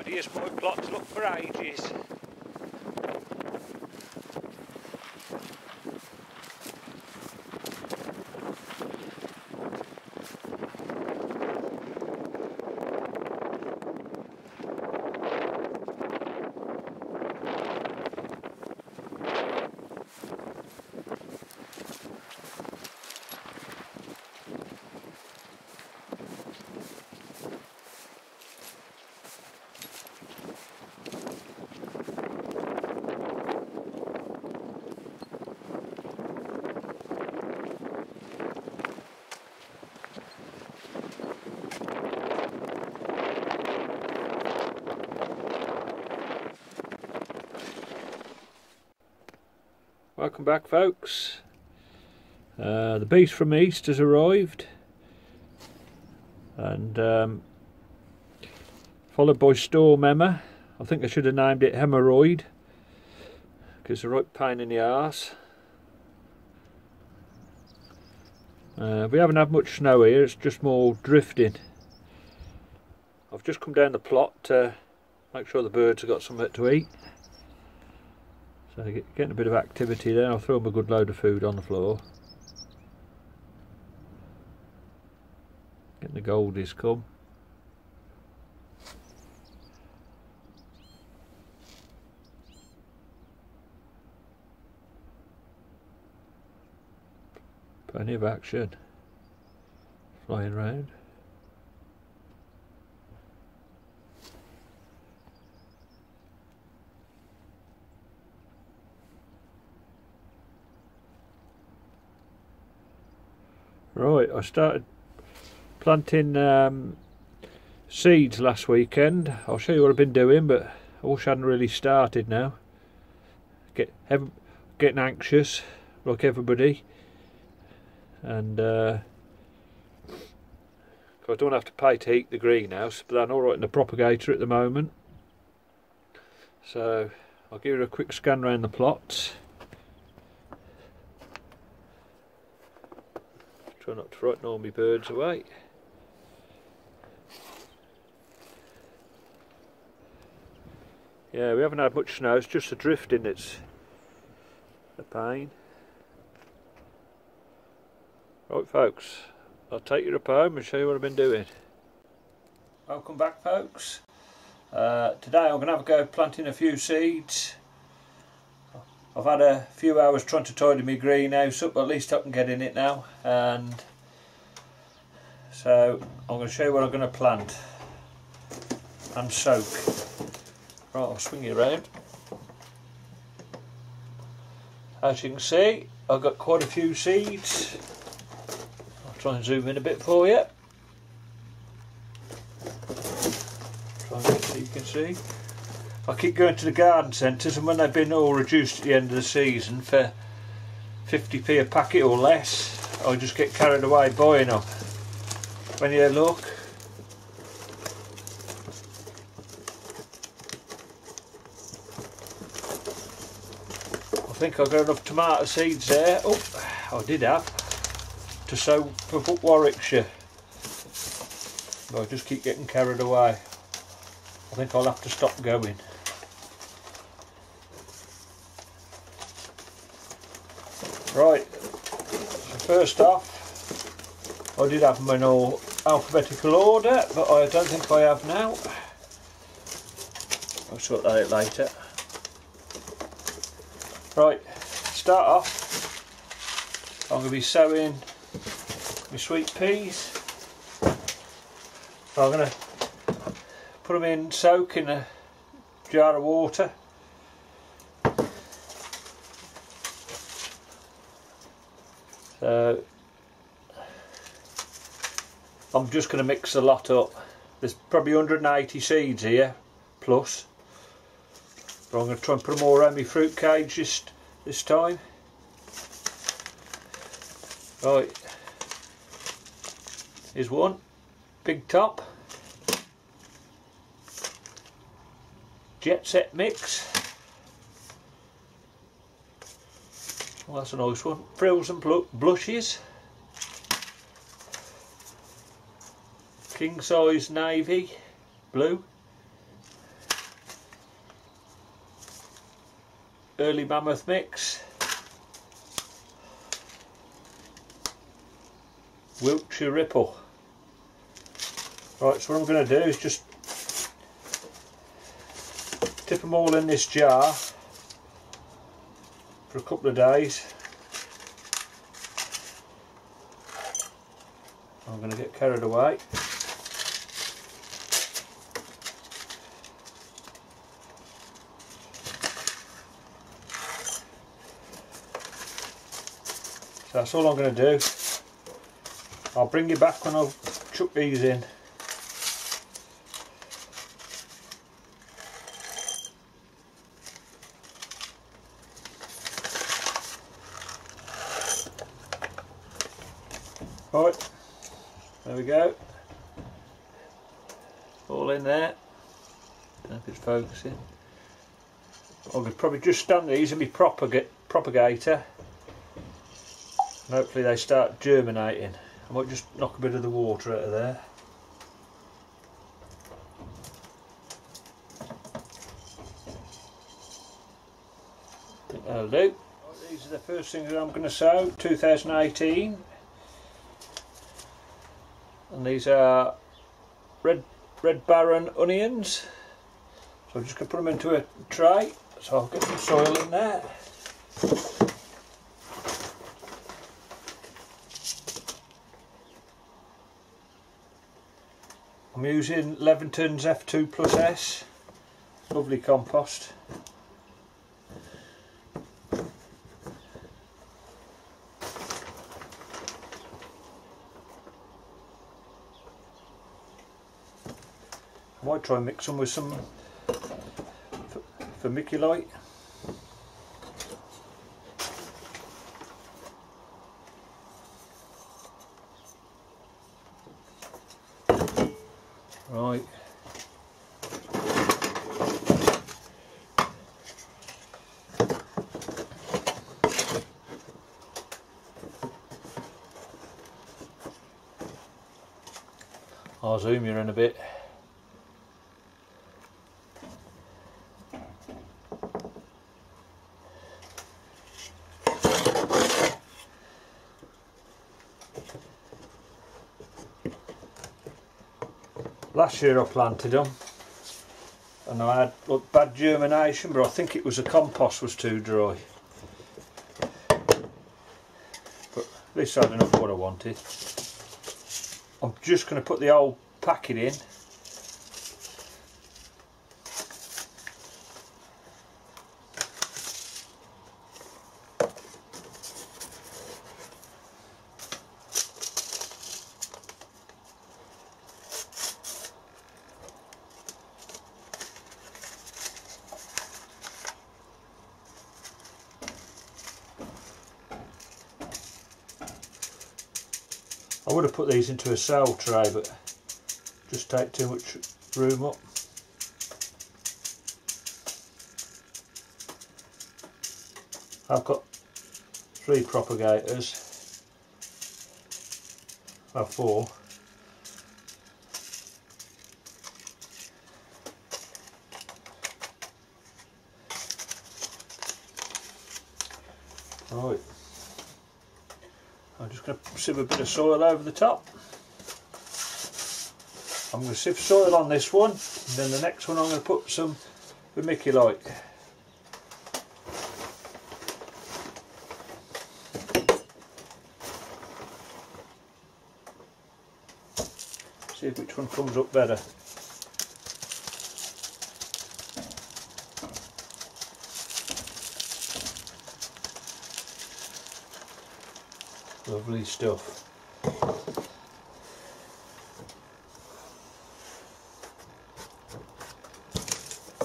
tidiest my plot to look for ages. Welcome back, folks. The beast from east has arrived, and followed by Storm Emma. I think I should have named it Hemorrhoid because it's a right pain in the arse. We haven't had much snow here, it's just more drifting. I've just come down the plot to make sure the birds have got something to eat. So getting a bit of activity there. I'll throw them a good load of food on the floor. Getting the goldies come. Plenty of action flying around. Right, I started planting seeds last weekend. I'll show you what I've been doing, but I wish I hadn't really started now. Getting anxious, like everybody, and I don't have to pay to heat the greenhouse, but I'm alright in the propagator at the moment. So I'll give you a quick scan around the plots. Try not to frighten all my birds away. Yeah, we haven't had much snow, it's just the drifting that's a pain. Right, folks, I'll take you up home and show you what I've been doing. Welcome back, folks. Today I'm going to have a go planting a few seeds. I've had a few hours trying to tidy my greenhouse up, but at least I can get in it now. And so I'm going to show you what I'm going to plant and soak. Right, I'll swing you around. As you can see, I've got quite a few seeds. I'll try and zoom in a bit for you. Try and get so you can see. I keep going to the garden centres, and when they've been all reduced at the end of the season for 50p a packet or less, I just get carried away buying them. When you look, I think I've got enough tomato seeds there. Oh, I did have to sow for Warwickshire, but I just keep getting carried away. I think I'll have to stop going. Right, so first off, I did have them in all alphabetical order, but I don't think I have now. I'll sort that out later. Right, start off, I'm going to be sowing my sweet peas. I'm going to put them in soak in a jar of water. So I'm just going to mix a lot up. There's probably 180 seeds here plus, but I'm going to try and put them all around my fruit cage this time. Right, here's one big top. Jet Set mix. Well, that's a nice one. Frills and blushes. King size navy blue. early mammoth mix, Wiltshire Ripple. Right, so what I'm going to do is just tip them all in this jar for a couple of days. I'm going to get carried away. So that's all I'm going to do. I'll bring you back when I've chucked these in. Right, there we go. All in there. I don't know if it's focusing. I could probably just stand these in my propagator. And hopefully they start germinating. I might just knock a bit of the water out of there. I think that'll do. These are the first things that I'm going to sow, 2018. And these are red Baron onions. So I'm just going to put them into a tray. So I'll get some soil in there. I'm using Leventon's F2 plus S, lovely compost. I might try and mix them with some vermiculite. Right. I'll zoom you in a bit. Last year I planted them and I had bad germination, but I think it was the compost was too dry. But at least I had enough of what I wanted. I'm just going to put the old packet in. I would have put these into a cell tray, but just take too much room up. I've got 3 propagators. I have 4. Right. I'm just going to sieve a bit of soil over the top. I'm going to sieve soil on this one, and then the next one I'm going to put some vermiculite. See which one comes up better. Lovely stuff.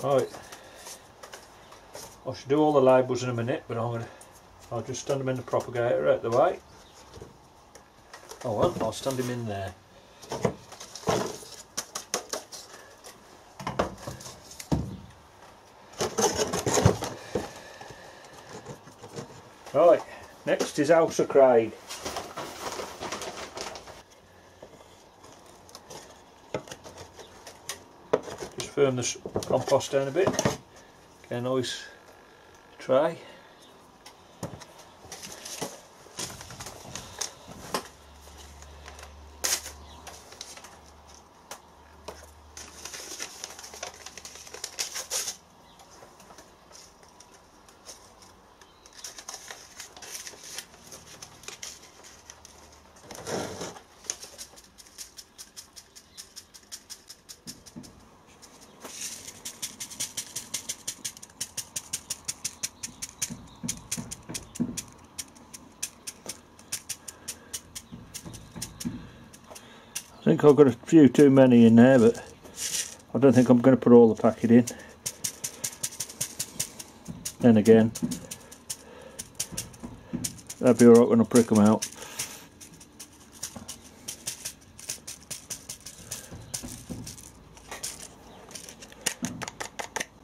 Right, I should do all the labels in a minute, but I'll just stand them in the propagator out the way. Oh well, I'll stand him in there. Right, next is Elsa Craig. Just firm the compost down a bit. Get a nice tray. I think I've got a few too many in there, but I don't think I'm going to put all the packet in. Then again, that'd be alright when I prick them out.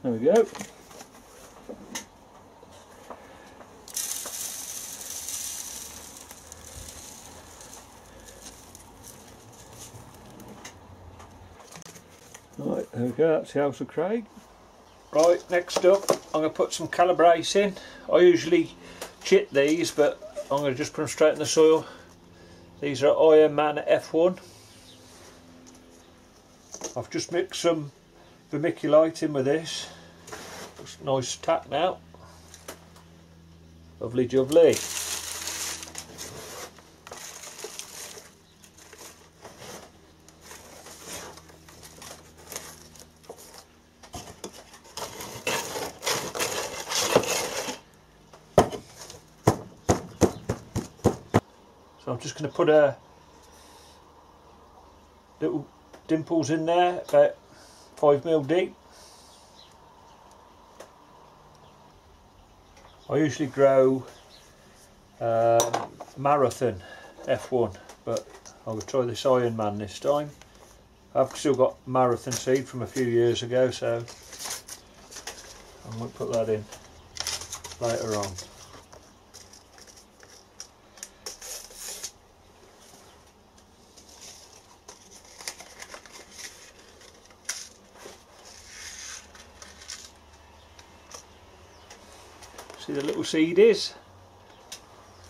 There we go. Right, there we go, that's the House of Craig. Right, next up I'm going to put some calabrese in. I usually chit these, but I'm going to just put them straight in the soil. These are Allotment F1. I've just mixed some vermiculite in with this. Just nice tack now. Lovely jubbly. So I'm just going to put little dimples in there, about 5mm deep. I usually grow Marathon F1, but I'll try this Iron Man this time. I've still got Marathon seed from a few years ago, so I might put that in later on. See the little seed is?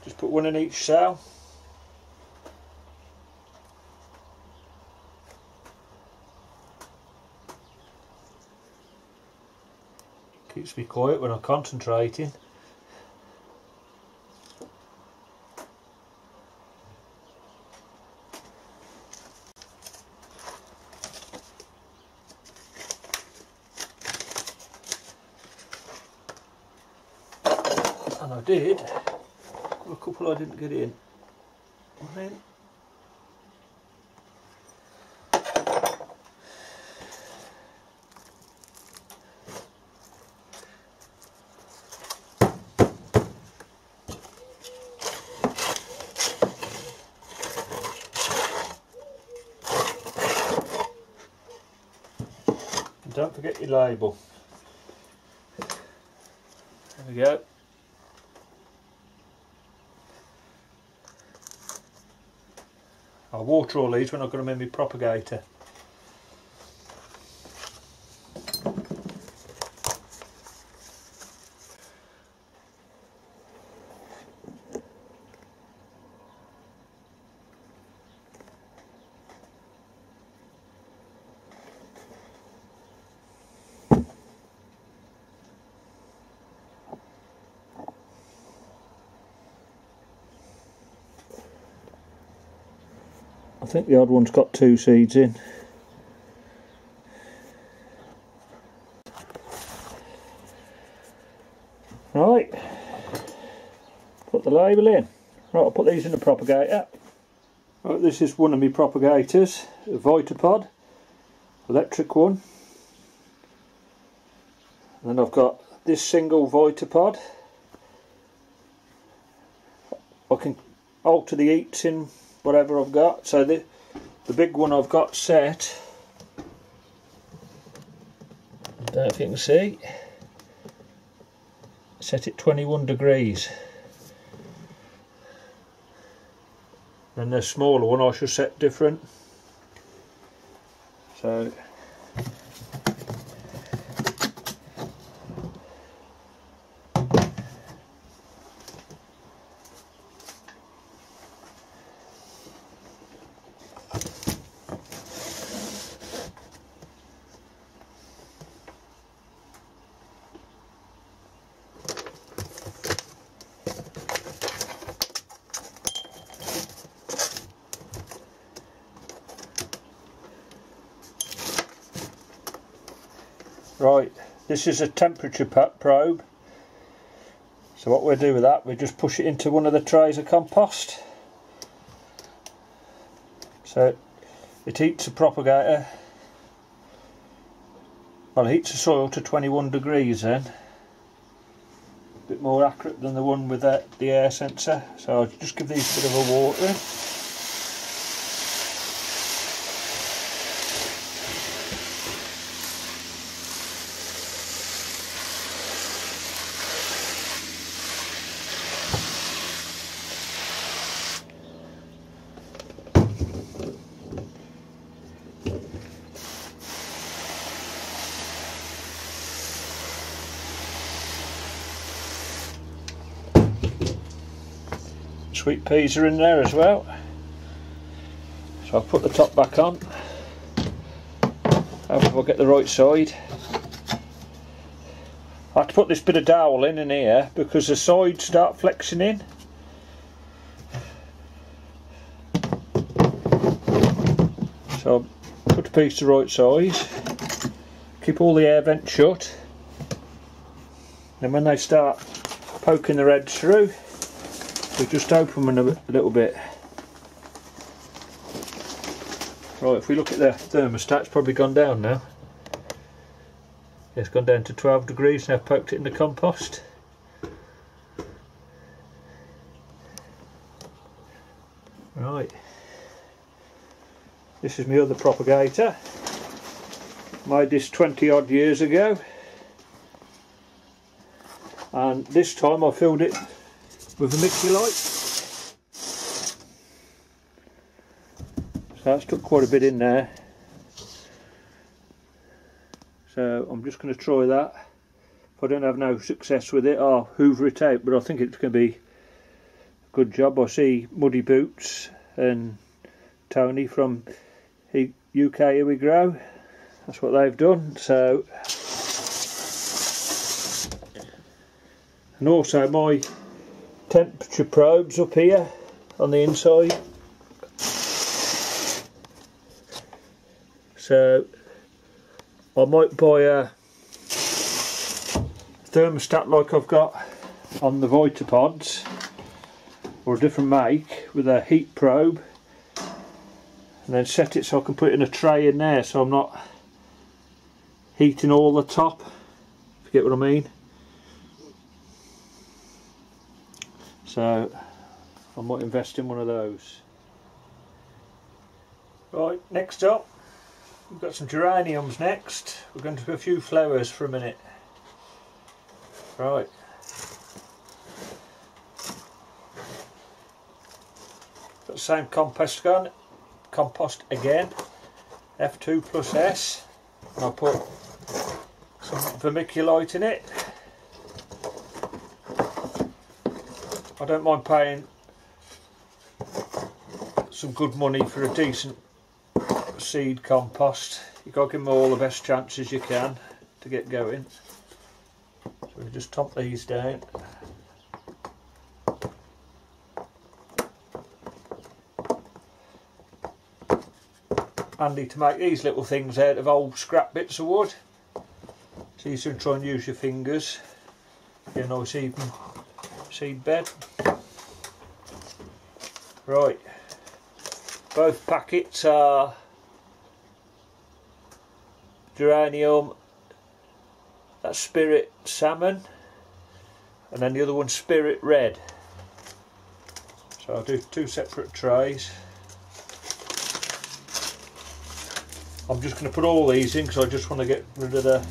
Just put one in each cell. Keeps me quiet when I'm concentrating. And I did. A couple I didn't get in. One in. And don't forget your label. There we go. I'll water all these when I've got them in my propagator. I think the odd one's got 2 seeds in. Right, put the label in. Right, I'll put these in the propagator. Right, this is one of my propagators, a Vitapod, electric one. And then I've got this single Vitapod. I can alter the heats in whatever I've got. So the big one I've got set, I don't know if you can see, set at 21 degrees. And the smaller one I should set different. So Right, this is a temperature probe. So what we'll do with that, we just push it into one of the trays of compost. So it heats the propagator. Well, it heats the soil to 21 degrees then. A bit more accurate than the one with the air sensor. So I'll just give these a bit of a watering. Sweet peas are in there as well, so I'll put the top back on. Hope I'll get the right side. I have to put this bit of dowel in here because the sides start flexing in. So I'll put the piece the right size, keep all the air vents shut, and when they start poking their heads through, we just open them a little bit. Right, if we look at the thermostat, it's probably gone down now. Yeah, it's gone down to 12 degrees now. I've poked it in the compost. Right, this is my other propagator. Made this 20 odd years ago, and this time I filled it with vermiculite. So that's took quite a bit in there. So I'm just going to try that. If I don't have no success with it, I'll hoover it out, but I think it's going to be a good job. I see Muddy Boots and Tony from UK Here We Grow. That's what they've done. So, and also my temperature probes up here on the inside. So I might buy a thermostat like I've got on the Vitapods, or a different make with a heat probe, and then set it so I can put it in a tray in there so I'm not heating all the top, if you get what I mean. So I might invest in one of those. Right, next up we've got some geraniums next. We're going to do a few flowers for a minute. Right. Got the same compost again, F2 plus S, and I'll put some vermiculite in it. I don't mind paying some good money for a decent seed compost. You've got to give them all the best chances you can to get going. So we just top these down. Handy to make these little things out of old scrap bits of wood. So you can try and use your fingers. Get a nice even seed bed. Right, both packets are geranium, that's Spirit Salmon, and then the other one's Spirit Red. So I'll do two separate trays. I'm just going to put all these in because I just want to get rid of the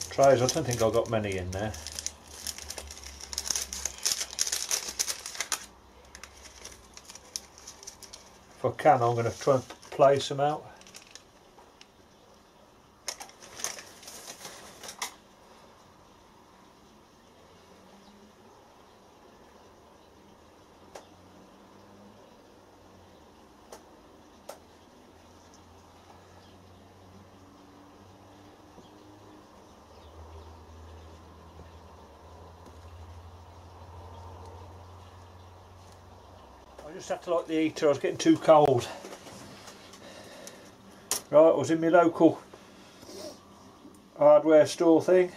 trays. I don't think I've got many in there. If I can, I'm going to try and place them out. I just had to light the heater, I was getting too cold. Right, I was in my local hardware store thing.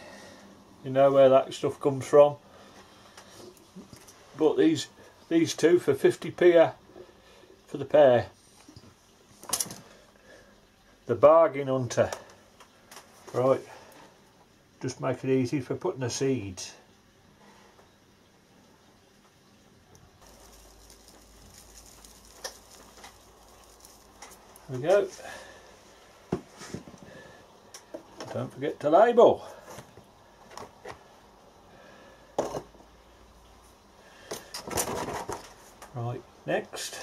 You know where that stuff comes from. Bought these two for 50p for the pair. The bargain hunter. Right, just make it easy for putting the seeds. There we go. Don't forget to label. Right, next.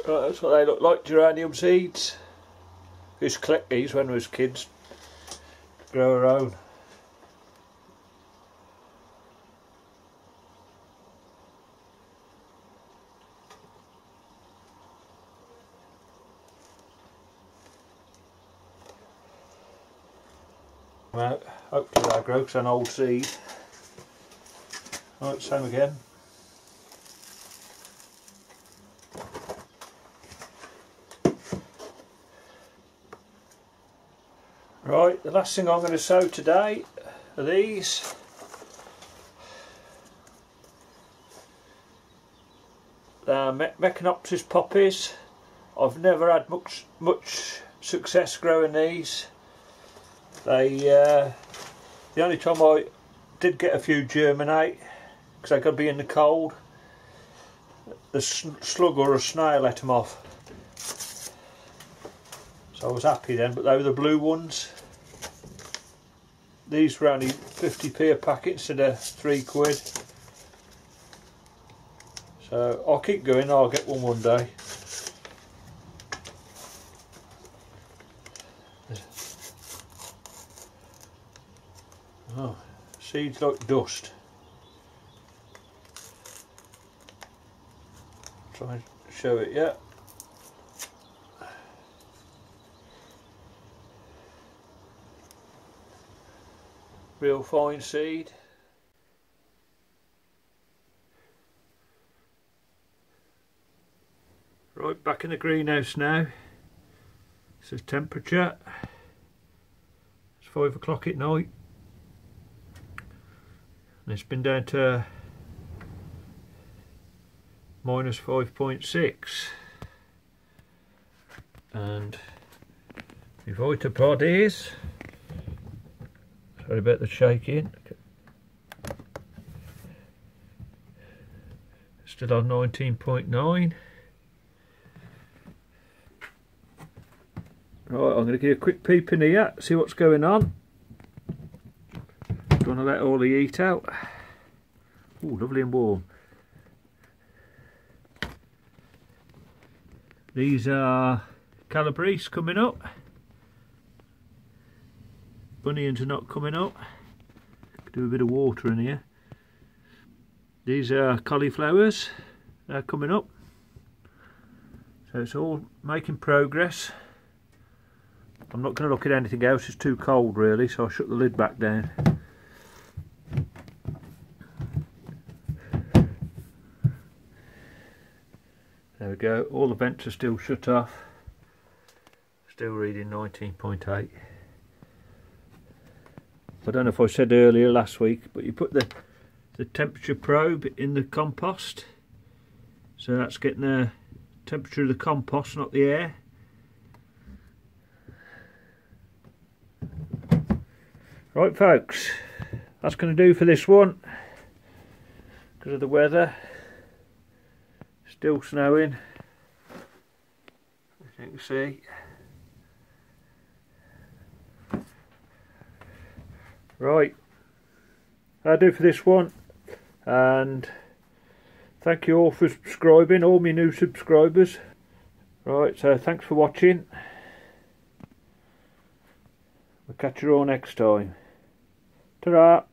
Right, that's what they look like, geranium seeds. We used to collect these when we was kids, to grow our own. Well, hopefully that grows an old seed. Right, same again. Right, the last thing I'm going to sow today are these. They're Mechanopsis poppies. I've never had much success growing these. The only time I did get a few germinate, because they could be in the cold, the slug or a snail ate them off. So I was happy then, but they were the blue ones. These were only 50p a packet instead of £3. So I'll keep going, I'll get one day. Oh, seeds like dust. Try and show it, yeah. Real fine seed. Right, back in the greenhouse now. This is temperature. It's 5 o'clock at night. And it's been down to minus 5.6. And my Vitapod is, sorry about the shaking, still on 19.9. Right, I'm going to give you a quick peep in here, see what's going on. Don't want to let all the heat out. Oh, lovely and warm. These are Calabrese coming up. Bunions are not coming up. Could do a bit of water in here. These are cauliflowers. They're coming up. So it's all making progress. I'm not going to look at anything else, it's too cold really, so I'll shut the lid back down. There we go, all the vents are still shut off. Still reading 19.8. I don't know if I said earlier last week, but you put the temperature probe in the compost. So that's getting the temperature of the compost, not the air. Right folks, that's going to do for this one. Because of the weather. Still snowing, as you can see. Right, that'll do for this one, and thank you all for subscribing, all my new subscribers. Right, so thanks for watching. We'll catch you all next time. Ta-ra!